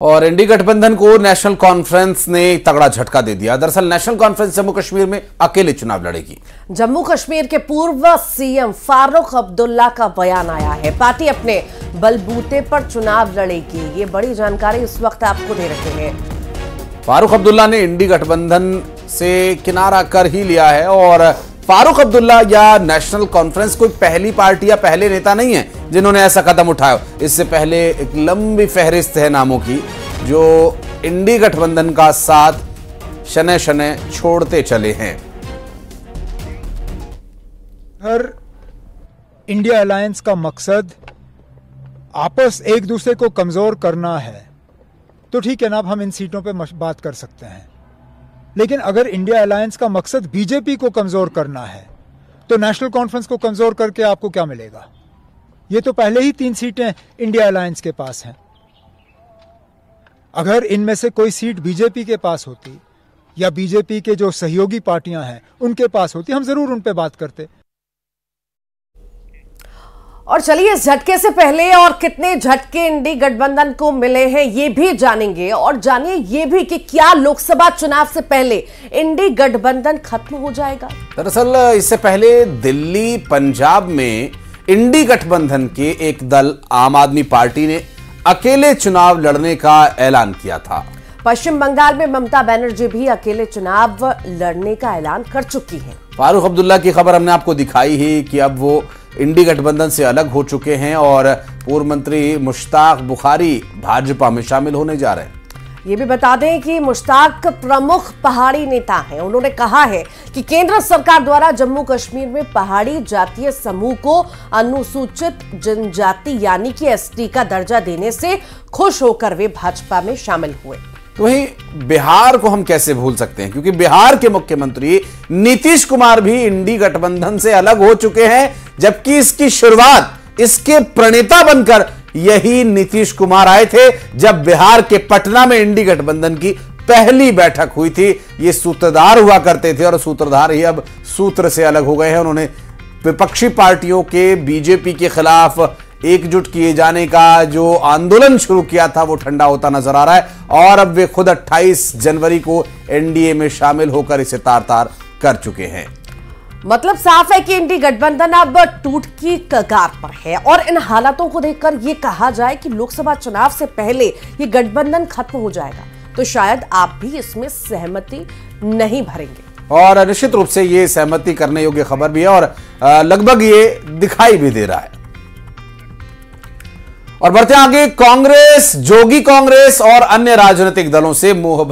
और इंडी गठबंधन को नेशनल कॉन्फ्रेंस ने तगड़ा झटका दे दिया। दरअसल नेशनल कॉन्फ्रेंस जम्मू कश्मीर में अकेले चुनाव लड़ेगी। जम्मू कश्मीर के पूर्व सीएम फारूक अब्दुल्ला का बयान आया है, पार्टी अपने बलबूते पर चुनाव लड़ेगी। ये बड़ी जानकारी इस वक्त आपको दे रहे हैं। फारूक अब्दुल्ला ने इंडी गठबंधन से किनारा कर ही लिया है और फारूक अब्दुल्ला या नेशनल कॉन्फ्रेंस कोई पहली पार्टी या पहले नेता नहीं है जिन्होंने ऐसा कदम उठाया। इससे पहले एक लंबी फहरिस्त है नामों की जो इंडी गठबंधन का साथ शनै शनै छोड़ते चले हैं। हर इंडिया अलायंस का मकसद आपस एक दूसरे को कमजोर करना है तो ठीक है ना, अब हम इन सीटों पे बात कर सकते हैं। लेकिन अगर इंडिया अलायंस का मकसद बीजेपी को कमजोर करना है तो नेशनल कॉन्फ्रेंस को कमजोर करके आपको क्या मिलेगा? ये तो पहले ही 3 सीटें इंडिया अलायंस के पास हैं। अगर इनमें से कोई सीट बीजेपी के पास होती या बीजेपी के जो सहयोगी पार्टियां हैं उनके पास होती, हम जरूर उन पे बात करते। और चलिए, इस झटके से पहले और कितने झटके इंडी गठबंधन को मिले हैं ये भी जानेंगे। और जानिए ये भी कि क्या लोकसभा चुनाव से पहले इंडी गठबंधन खत्म हो जाएगा। दरअसल इससे पहले दिल्ली पंजाब में इंडी गठबंधन के एक दल आम आदमी पार्टी ने अकेले चुनाव लड़ने का ऐलान किया था। पश्चिम बंगाल में ममता बनर्जी भी अकेले चुनाव लड़ने का ऐलान कर चुकी हैं। फारूक अब्दुल्ला की खबर हमने आपको दिखाई ही कि अब वो इंडी गठबंधन से अलग हो चुके हैं और पूर्व मंत्री मुश्ताक बुखारी भाजपा में शामिल होने जा रहे हैं। ये भी बता दें कि मुश्ताक प्रमुख पहाड़ी नेता हैं। उन्होंने कहा है कि केंद्र सरकार द्वारा जम्मू कश्मीर में पहाड़ी जातीय समूह को अनुसूचित जनजाति यानी कि एसटी का दर्जा देने से खुश होकर वे भाजपा में शामिल हुए। तो वहीं बिहार को हम कैसे भूल सकते हैं, क्योंकि बिहार के मुख्यमंत्री नीतीश कुमार भी इंडी गठबंधन से अलग हो चुके हैं, जबकि इसकी शुरुआत इसके प्रणेता बनकर यही नीतीश कुमार आए थे जब बिहार के पटना में इंडी गठबंधन की पहली बैठक हुई थी। ये सूत्रधार हुआ करते थे और सूत्रधार ही अब सूत्र से अलग हो गए हैं। उन्होंने विपक्षी पार्टियों के बीजेपी के खिलाफ एकजुट किए जाने का जो आंदोलन शुरू किया था वो ठंडा होता नजर आ रहा है और अब वे खुद 28 जनवरी को एनडीए में शामिल होकर इसे तार-तार कर चुके हैं। मतलब साफ है कि इंडी गठबंधन अब टूट की कगार पर है और इन हालातों को देखकर यह कहा जाए कि लोकसभा चुनाव से पहले ये गठबंधन खत्म हो जाएगा तो शायद आप भी इसमें सहमति नहीं भरेंगे। और निश्चित रूप से ये सहमति करने योग्य खबर भी है और लगभग ये दिखाई भी दे रहा है। और बढ़ते आगे, कांग्रेस, जोगी कांग्रेस और अन्य राजनीतिक दलों से मुंह